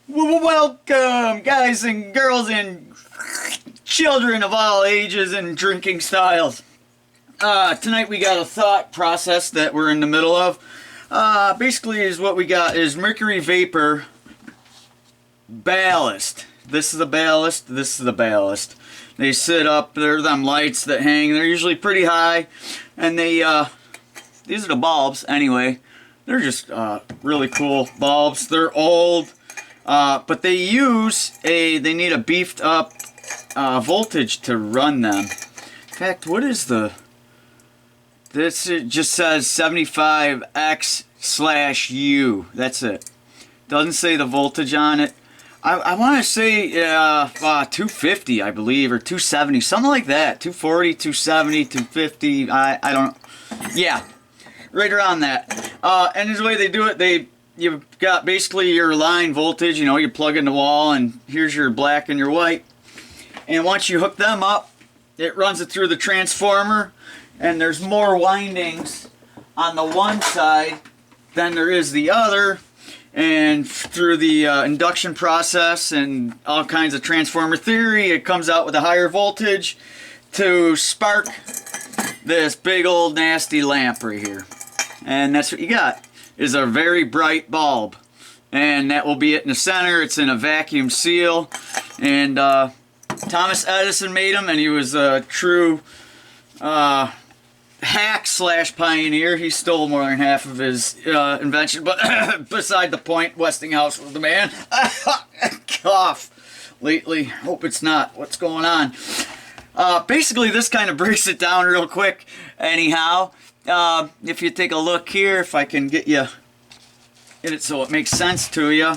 Welcome, guys and girls and children of all ages and drinking styles. Tonight we got a thought process that we're in the middle of. Basically is what we got is mercury vapor ballast. This is the ballast, this is the ballast. They sit up, they're them lights that hang, they're usually pretty high, and they, these are the bulbs anyway. They're just really cool bulbs. They're old. But they need a beefed up voltage to run them. In fact, what is it just says 75x/U. That's it. Doesn't say the voltage on it. I want to say 250, I believe, or 270, something like that. 240, 270, 250, I don't, yeah, right around that. And this way they do it, you've got basically your line voltage, you know, you plug in the wall, and here's your black and your white. And once you hook them up, it runs it through the transformer, and there's more windings on the one side than there is the other. And through the induction process and all kinds of transformer theory, it comes out with a higher voltage to spark this big old nasty lamp right here. And that's what you got. Is a very bright bulb, and that will be it in the center. It's in a vacuum seal, and Thomas Edison made them, and he was a true hack / pioneer. He stole more than half of his invention, but beside the point, Westinghouse was the man. Cough lately. Hope it's not what's going on. Basically, this kind of breaks it down real quick. Anyhow, if you take a look here, if I can get it so it makes sense to you,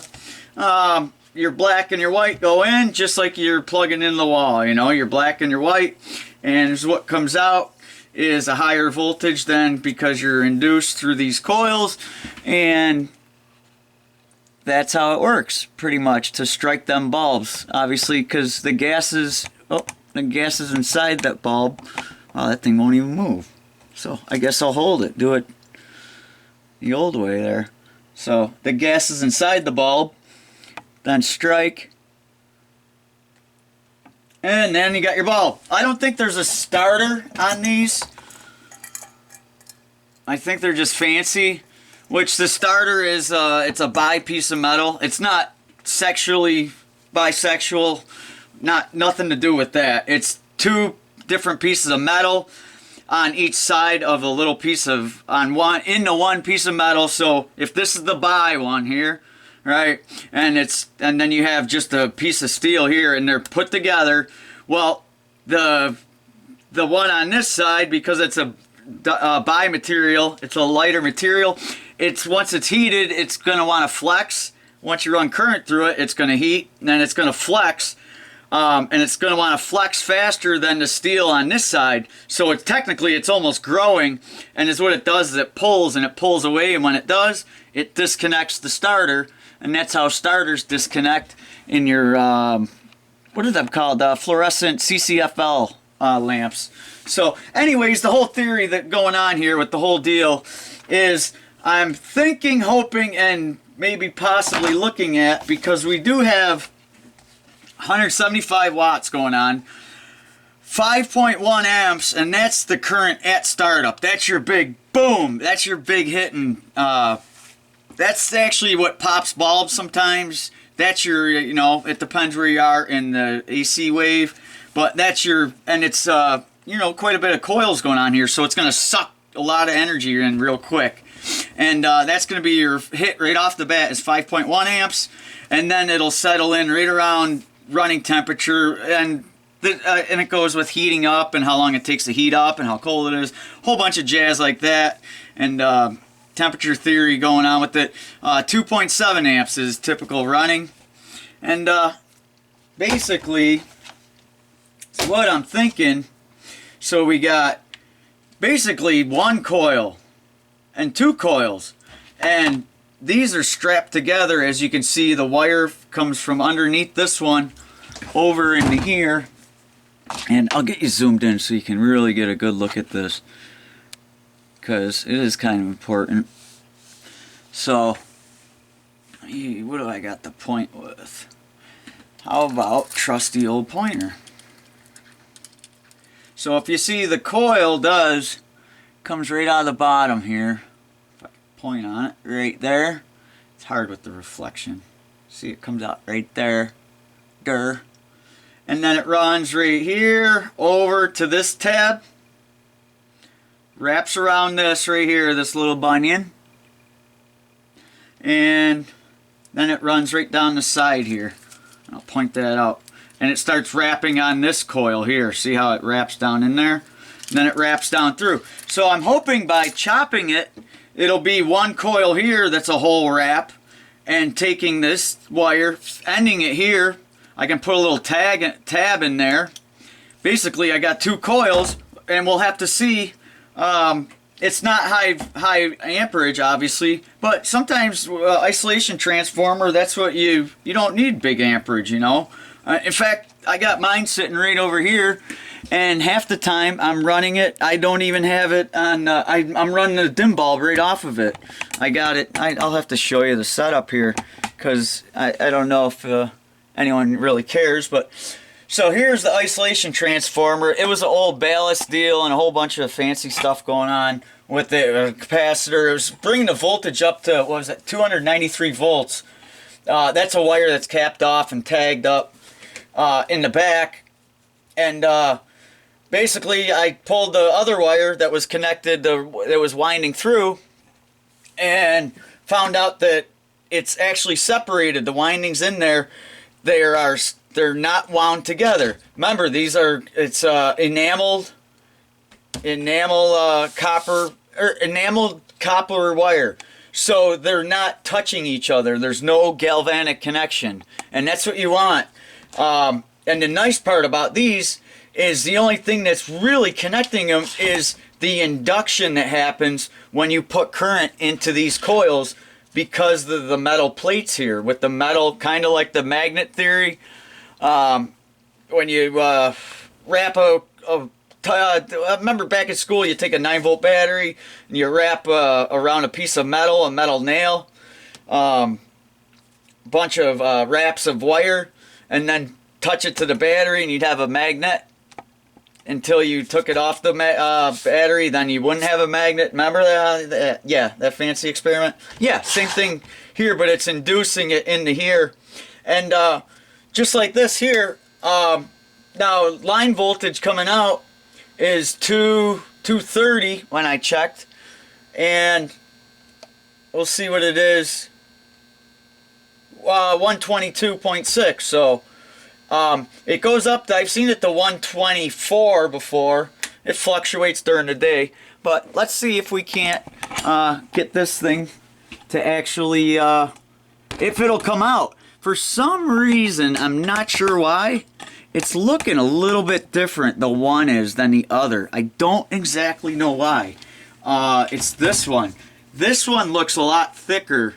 your black and your white go in just like you're plugging in the wall. You know, your black and your white, and what comes out is a higher voltage than because you're induced through these coils, and that's how it works pretty much to strike them bulbs. Obviously, because the gas is inside that bulb. Well, that thing won't even move. So I guess I'll hold it, do it the old way there. So the gas is inside the bulb, then strike, and then you got your bulb. I don't think there's a starter on these. I think they're just fancy, which the starter is, it's a bi piece of metal. It's not sexually bisexual, nothing to do with that. It's two different pieces of metal on each side of a little piece of, in the one piece of metal. So if this is the bi one here, right, and then you have just a piece of steel here, and they're put together. Well, the one on this side, because it's a bi material, it's a lighter material, once it's heated, it's gonna want to flex. Once you run current through it, it's gonna heat, and then it's gonna flex. And it's going to want to flex faster than the steel on this side. So technically it's almost growing, and is what it does is it pulls and it pulls away, and when it does, it disconnects the starter, and that's how starters disconnect in your what are them called, fluorescent CCFL lamps. So anyways, the whole theory that going on here with the whole deal is I'm thinking, hoping, and maybe possibly looking at, because we do have 175 watts going on, 5.1 amps, and that's the current at startup. That's your big boom. That's your big hitting. That's actually what pops bulbs sometimes. That's your, you know, it depends where you are in the AC wave, but that's your, and it's, you know, quite a bit of coils going on here, so it's going to suck a lot of energy in real quick. And that's going to be your hit right off the bat is 5.1 amps, and then it'll settle in right around running temperature, and it goes with heating up and how long it takes to heat up and how cold it is, whole bunch of jazz like that, and temperature theory going on with it. 2.7 amps is typical running, and basically what I'm thinking, so we got basically one coil and two coils, and these are strapped together. As you can see, the wire comes from underneath this one over into here, and I'll get you zoomed in so you can really get a good look at this, because it is kind of important. So What do I got the point with? How about trusty old pointer? So if you see, the coil comes right out of the bottom here. If I can point on it, right there. It's hard with the reflection. See, it comes out right there. Grr. And then it runs right here over to this tab. Wraps around this right here, this little bunion. And then it runs right down the side here. I'll point that out. And it starts wrapping on this coil here. See how it wraps down in there? And then it wraps down through. So I'm hoping by chopping it, it'll be one coil here that's a whole wrap. And taking this wire, ending it here, I can put a little tab in there. Basically, I got two coils, and we'll have to see. It's not high amperage, obviously, but sometimes isolation transformer, that's what you don't need big amperage, you know. In fact, I got mine sitting right over here, and half the time I'm running it, I don't even have it on, I'm running the dim bulb right off of it. I got it, I'll have to show you the setup here, because I don't know if anyone really cares, but so here's the isolation transformer. It was an old ballast deal and a whole bunch of fancy stuff going on with the capacitor. It was bringing the voltage up to, what was it, 293 volts. That's a wire that's capped off and tagged up in the back. And basically I pulled the other wire that was connected, that was winding through, and found out that it's actually separated. The windings in there, they're not wound together. Remember, it's enameled copper wire. So they're not touching each other. There's no galvanic connection. And that's what you want. And the nice part about these is the only thing that's really connecting them is the induction that happens when you put current into these coils, because of the metal plates here. With the metal, kind of like the magnet theory. When you wrap remember back at school, you take a 9-volt battery and you wrap around a piece of metal, a metal nail, bunch of wraps of wire, and then touch it to the battery, and you'd have a magnet until you took it off the battery. Then you wouldn't have a magnet. Remember that? Yeah, that fancy experiment. Yeah, same thing here, but it's inducing it into here, and just like this here. Now line voltage coming out is 230 when I checked, and we'll see what it is. 122.6. So it goes up to, I've seen it to 124 before. It fluctuates during the day, but let's see if we can't get this thing to actually if it'll come out. For some reason, I'm not sure why, it's looking a little bit different, the one is, than the other. I don't exactly know why. It's this one. This one looks a lot thicker.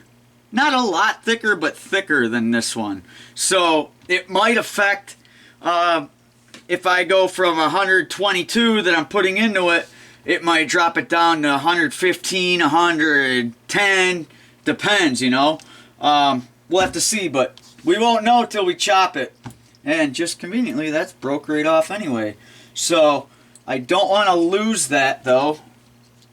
Not a lot thicker, but thicker than this one. So it might affect, if I go from 122 that I'm putting into it, it might drop it down to 115, 110, depends, you know. We'll have to see, but we won't know till we chop it. And just conveniently, that's broke right off anyway. So I don't want to lose that though,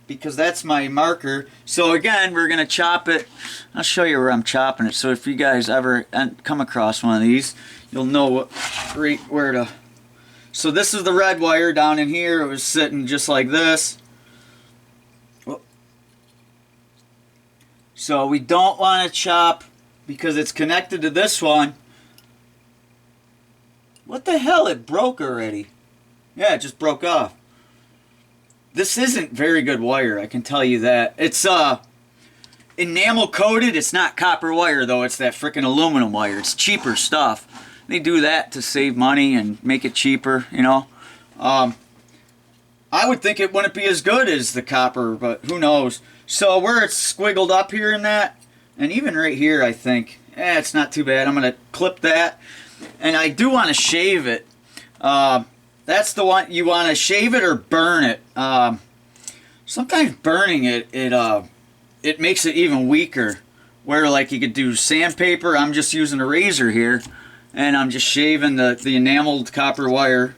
because that's my marker. So again, we're going to chop it. I'll show you where I'm chopping it. So if you guys ever come across one of these, you'll know right where to. So this is the red wire down in here. It was sitting just like this. So we don't want to chop because it's connected to this one. What the hell? It broke already. Yeah, it just broke off. This isn't very good wire, I can tell you that. It's enamel coated. It's not copper wire though. It's that freaking aluminum wire. It's cheaper stuff. They do that to save money and make it cheaper, you know. I would think it wouldn't be as good as the copper, but who knows. So where it's squiggled up here in that, and even right here, I think, it's not too bad. I'm going to clip that. And I do want to shave it. That's the one, you want to shave it or burn it. Sometimes burning it makes it even weaker. where like you could do sandpaper. I'm just using a razor here, and I'm just shaving the enameled copper wire,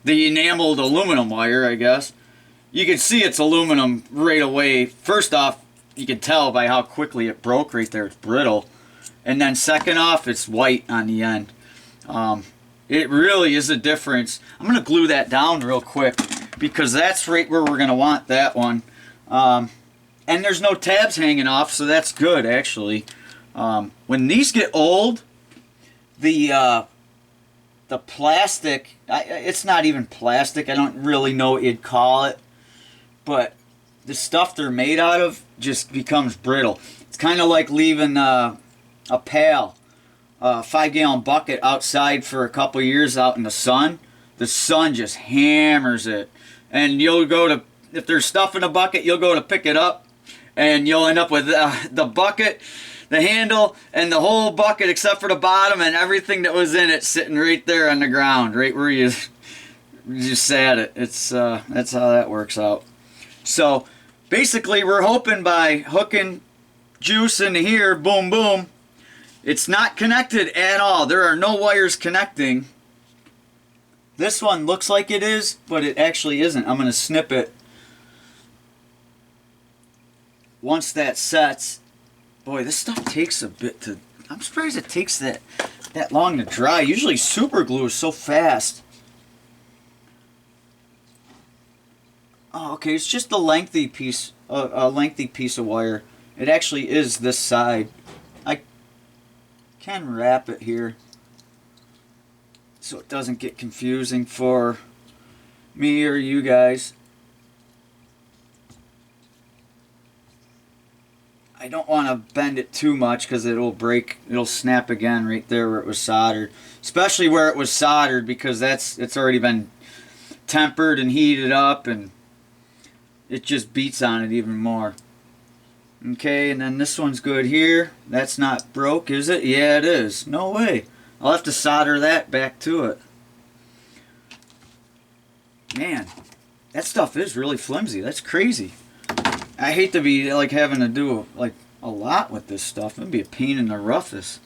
the enameled aluminum wire, I guess. You can see it's aluminum right away. First off, you can tell by how quickly it broke right there. It's brittle. And then second off, it's white on the end. It really is a difference. I'm going to glue that down real quick because that's right where we're going to want that one. And there's no tabs hanging off, so that's good actually. When these get old, the plastic, it's not even plastic. I don't really know what you'd call it. But the stuff they're made out of just becomes brittle. It's kind of like leaving a pail, a 5-gallon bucket outside for a couple years out in the sun. The sun just hammers it. And you'll go to, if there's stuff in a bucket, you'll go to pick it up. And you'll end up with the bucket, the handle, and the whole bucket except for the bottom and everything that was in it sitting right there on the ground, right where you just sat it. That's how that works out. So basically we're hoping by hooking juice into here, boom boom, it's not connected at all. There are no wires connecting. This one looks like it is, but it actually isn't. I'm going to snip it. Once that sets, boy, this stuff takes a bit to, I'm surprised it takes that long to dry. Usually super glue is so fast. Oh, okay, it's just a lengthy piece of wire. It actually is this side. I can wrap it here so it doesn't get confusing for me or you guys. I don't want to bend it too much because it'll break, it'll snap again right there where it was soldered. Especially where it was soldered because it's already been tempered and heated up and it just beats on it even more. Okay, and then this one's good here. That's not broke, is it? Yeah, it is. No way. I'll have to solder that back to it. Man, that stuff is really flimsy. That's crazy. I hate to be like having to do like a lot with this stuff. It'd be a pain in the roughest.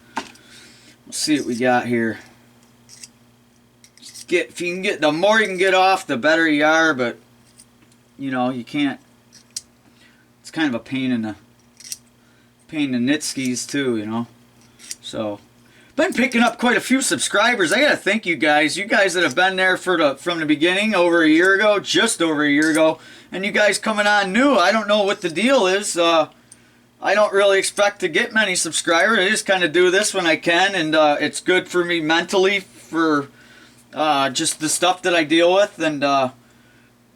Let's see what we got here. If you can get, the more you can get off, the better you are. But you know, you can't. It's kind of a pain in the nitskis too, you know. So, been picking up quite a few subscribers. I gotta thank you guys. You guys that have been there from the beginning, over a year ago, just over a year ago, and you guys coming on new. I don't know what the deal is. I don't really expect to get many subscribers. I just kind of do this when I can, and it's good for me mentally for just the stuff that I deal with, and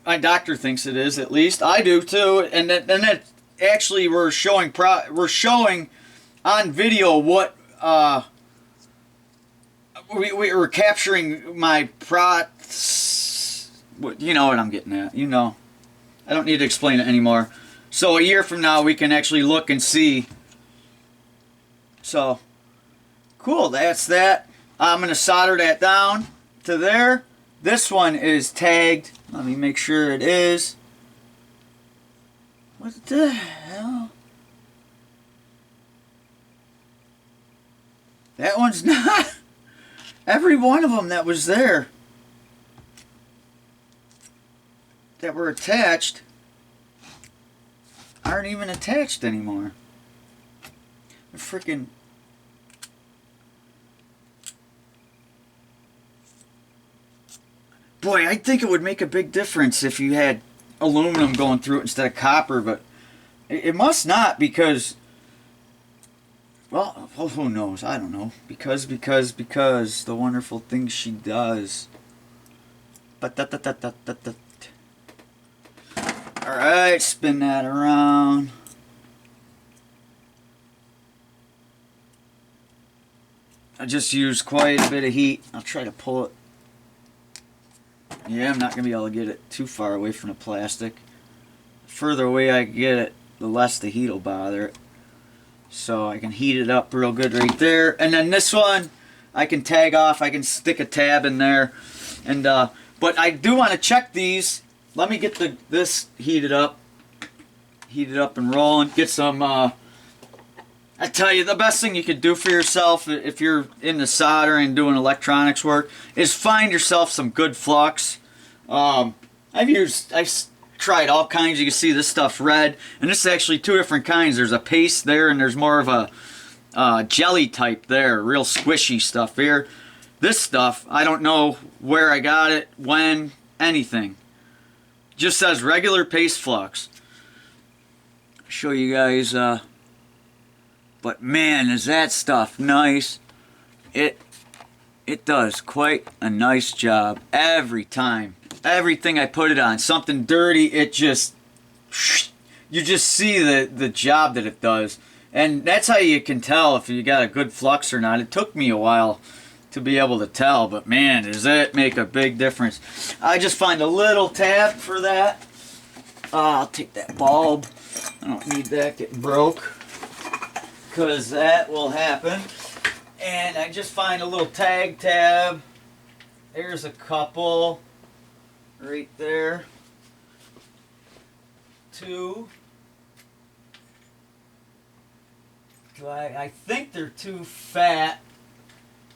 my doctor thinks it is, at least. I do too, and that actually we're showing on video what we're capturing my you know what I'm getting at, you know. I don't need to explain it anymore. So a year from now we can actually look and see. So cool, that's that. I'm going to solder that down to there. This one is tagged. Let me make sure it is. What the hell? That one's not. Every one of them that was there that were attached aren't even attached anymore. They're freaking. Boy, I think it would make a big difference if you had aluminum going through it instead of copper, but it must not, because, well, who knows? I don't know. Because the wonderful things she does. Alright, spin that around. I just used quite a bit of heat. I'll try to pull it. Yeah, I'm not going to be able to get it too far away from the plastic. The further away I get it, the less the heat will bother it. So I can heat it up real good right there. And then this one, I can tag off. I can stick a tab in there. And but I do want to check these. Let me get this heated up and rolling. Get some I tell you, the best thing you could do for yourself if you're into soldering and doing electronics work is find yourself some good flux. I've tried all kinds. You can see this stuff's red, and this is actually two different kinds. There's a paste there, and there's more of a jelly type there, real squishy stuff here. This stuff, I don't know where I got it, when, anything. Just says regular paste flux. Show you guys, but man, is that stuff nice. It does quite a nice job every time. Everything I put it on, something dirty, it just, you just see the job that it does. And that's how you can tell if you got a good flux or not. It took me a while to be able to tell, but man, does it make a big difference. I just find a little tab for that. I'll take that bulb. I don't need that getting broke, because that will happen. And I just find a little tag tab. There's a couple right there. Two. I think they're too fat.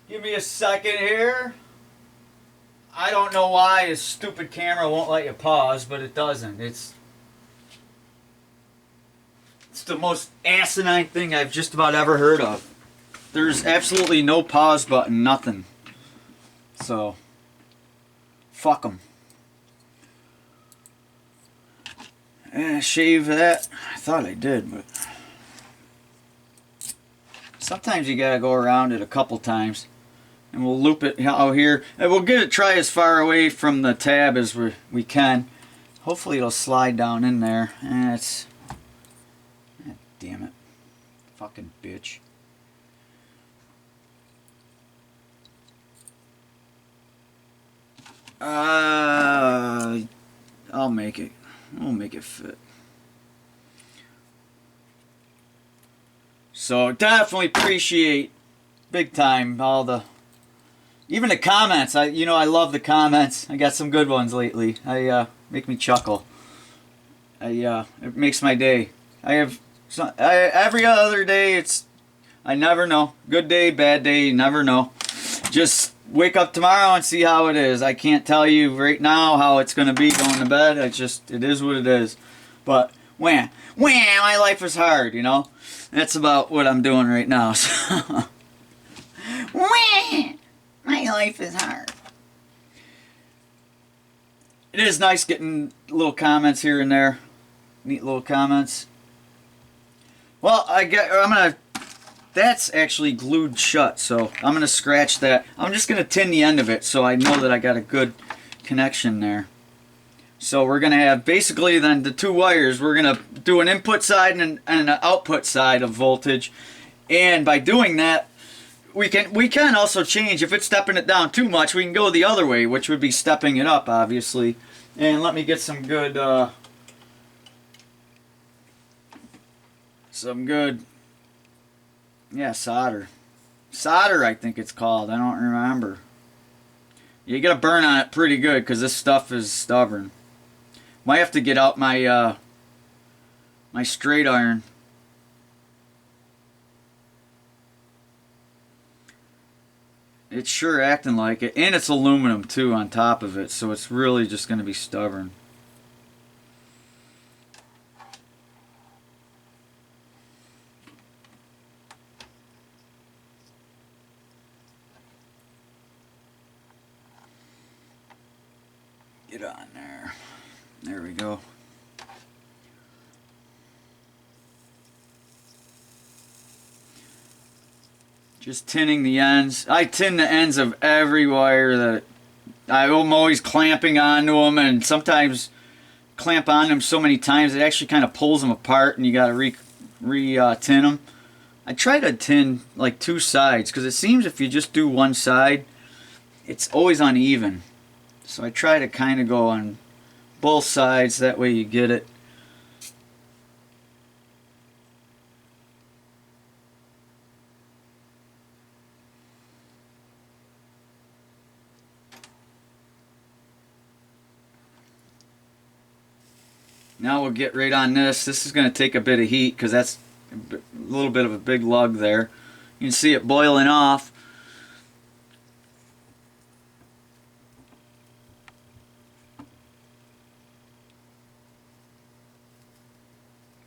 Give me a second here. I don't know why this stupid camera won't let you pause, but it doesn't. It's the most asinine thing I've just about ever heard of. There's absolutely no pause button, nothing. So, fuck them. And shave that. I thought I did, but sometimes you gotta go around it a couple times. And we'll loop it out here. And we'll get it try as far away from the tab as we can. Hopefully it'll slide down in there. And it's... God damn it. Fucking bitch. I'll make it. We'll make it fit. So definitely appreciate big time all the, even the comments. I love the comments. I got some good ones lately. Make me chuckle. It makes my day. Every other day I never know. Good day, bad day, you never know. Just wake up tomorrow and see how it is. I can't tell you right now how it's going to be going to bed. It is what it is. But, my life is hard, you know. That's about what I'm doing right now. So. My life is hard. It is nice getting little comments here and there. Neat little comments. Well, that's actually glued shut, so I'm going to scratch that. I'm just going to tin the end of it so I know that I got a good connection there. So we're going to have basically then the two wires. We're going to do an input side and an output side of voltage. And by doing that, we can also change. If it's stepping it down too much, we can go the other way, which would be stepping it up, obviously. And let me get some good solder. Solder, I think it's called. I don't remember. You gotta burn on it pretty good because this stuff is stubborn. Might have to get out my my straight iron. It's sure acting like it, and it's aluminum too on top of it, so it's really just gonna be stubborn. Get on there. There we go. Just tinning the ends. I tin the ends of every wire that I'm always clamping onto them, and sometimes clamp on them so many times it actually kind of pulls them apart, and you got to tin them. I try to tin like two sides because it seems if you just do one side, it's always uneven. So I try to kind of go on both sides, that way you get it. Now we'll get right on this. This is going to take a bit of heat because that's A little bit of a big lug there. You can see it boiling off.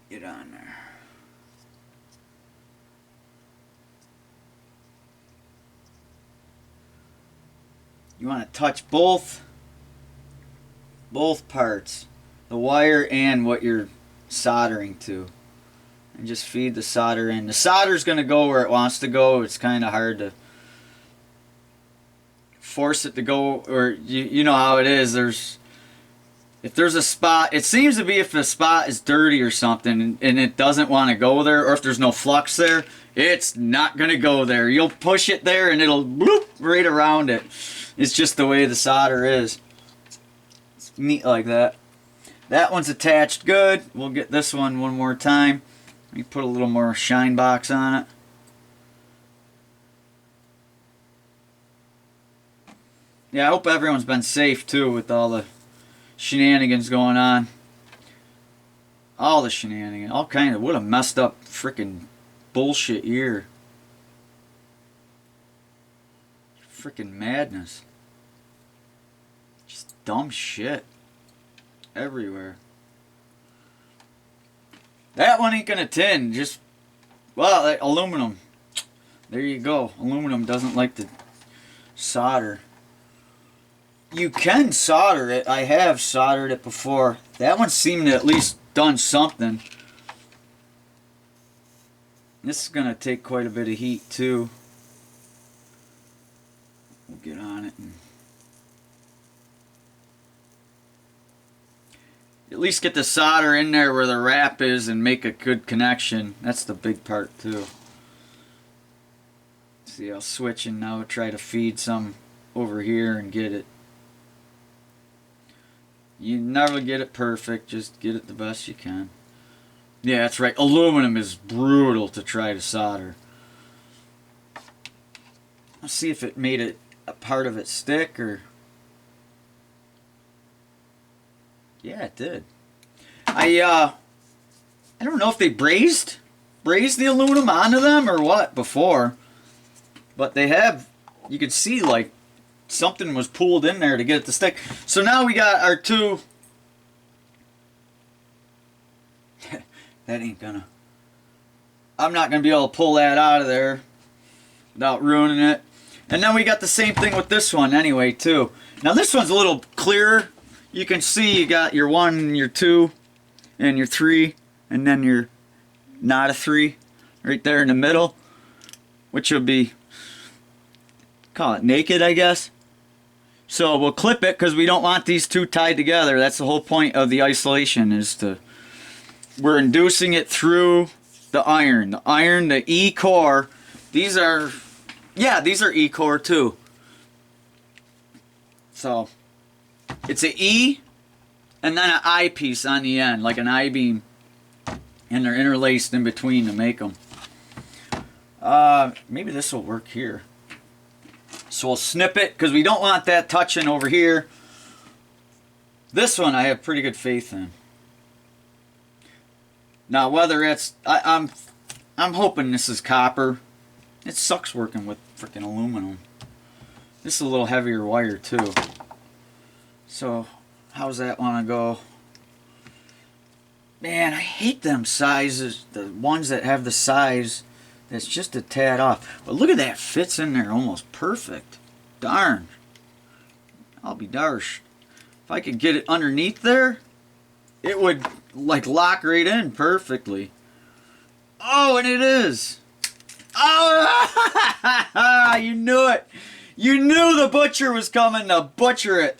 Get on there. You want to touch both parts, the wire and what you're soldering to, and just feed the solder in. The solder's going to go where it wants to go. It's kind of hard to force it to go, or you know how it is. If there's a spot, it seems to be if a spot is dirty or something and it doesn't want to go there, or if there's no flux there, it's not going to go there. You'll push it there and it'll bloop right around it. It's just the way the solder is. It's neat like that. That one's attached good. We'll get this one more time. Let me put a little more shine box on it. Yeah, I hope everyone's been safe too with all the shenanigans going on. All the shenanigans. All kind of, what a messed up freaking bullshit year. Freaking madness. Just dumb shit. Everywhere. That one ain't gonna tin. Just, well, aluminum. There you go. Aluminum doesn't like to solder. You can solder it. I have soldered it before. That one seemed to at least done something. This is going to take quite a bit of heat too. We'll get on it and at least get the solder in there where the wrap is and make a good connection. That's the big part too. See, I'll switch and now try to feed some over here and get it. You never get it perfect, just get it the best you can. Yeah, that's right. Aluminum is brutal to try to solder. Let's see if it made it a part of it stick or... Yeah, it did. I don't know if they brazed the aluminum onto them or what before, but they have, you could see like something was pulled in there to get it to stick. So now we got our two. That ain't gonna, I'm not gonna be able to pull that out of there without ruining it. And then we got the same thing with this one anyway too. Now this one's a little clearer. You can see you got your 1, your 2, and your 3, and then your not a 3 right there in the middle, which will be, call it naked, I guess. So we'll clip it because we don't want these two tied together. That's the whole point of the isolation, is to, we're inducing it through the iron. The iron, the E core, these are, yeah, these are E core too. So it's an E and then an I piece on the end, like an I beam, and they're interlaced in between to make them. Maybe this will work here. So we'll snip it because we don't want that touching over here. This one I have pretty good faith in. Now whether it's, I'm hoping this is copper. It sucks working with freaking aluminum. This is a little heavier wire too. So how's that want to go? Man, I hate them sizes, the ones that have the size that's just a tad off. But look at that, fits in there almost perfect. Darn. I'll be darsh. If I could get it underneath there, it would like lock right in perfectly. Oh, and it is. Oh, you knew it. You knew the butcher was coming to butcher it.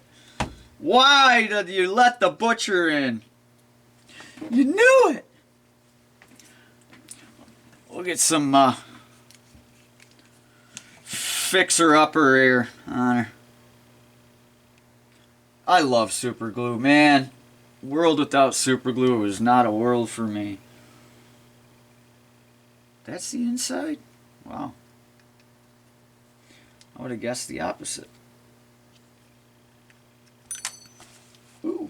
Why did you let the butcher in? You knew it. We'll get some fixer-upper here on her. I love super glue, man. World without super glue is not a world for me. That's the inside? Wow. I would have guessed the opposite. Ooh.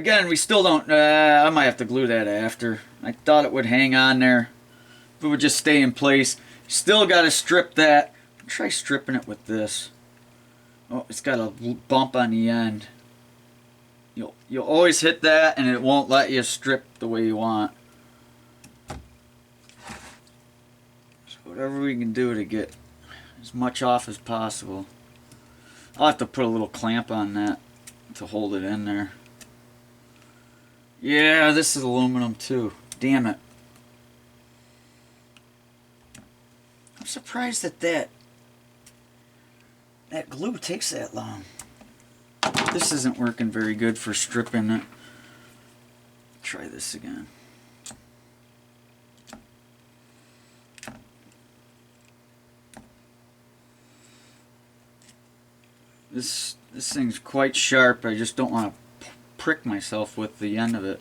Again, we still don't, I might have to glue that after. I thought it would hang on there. If it would just stay in place. Still got to strip that. Try stripping it with this. Oh, it's got a bump on the end. You'll always hit that and it won't let you strip the way you want. So whatever we can do to get as much off as possible. I'll have to put a little clamp on that to hold it in there. Yeah, this is aluminum too. Damn it. I'm surprised that that glue takes that long. This isn't working very good for stripping it. Try this again. This thing's quite sharp. I just don't want to prick myself with the end of it.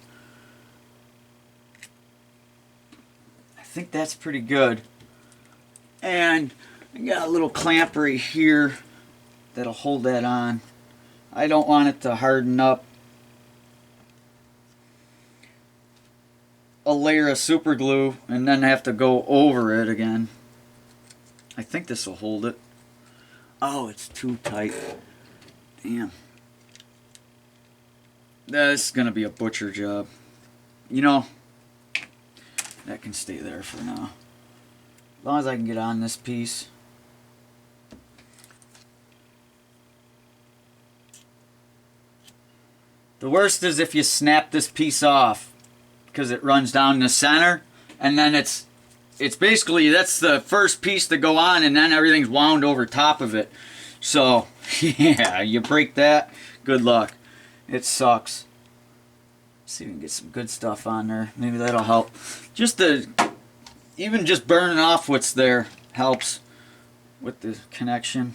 I think that's pretty good. And I got a little clamp right here that'll hold that on. I don't want it to harden up a layer of super glue and then have to go over it again. I think this will hold it. Oh, it's too tight. Damn. This is gonna be a butcher job. You know, that can stay there for now. As long as I can get on this piece. The worst is if you snap this piece off, because it runs down the center, and then it's basically, that's the first piece to go on, and then everything's wound over top of it. So yeah, you break that, good luck. It sucks. Let's see if we can get some good stuff on there. Maybe that'll help. Even just burning off what's there helps with the connection.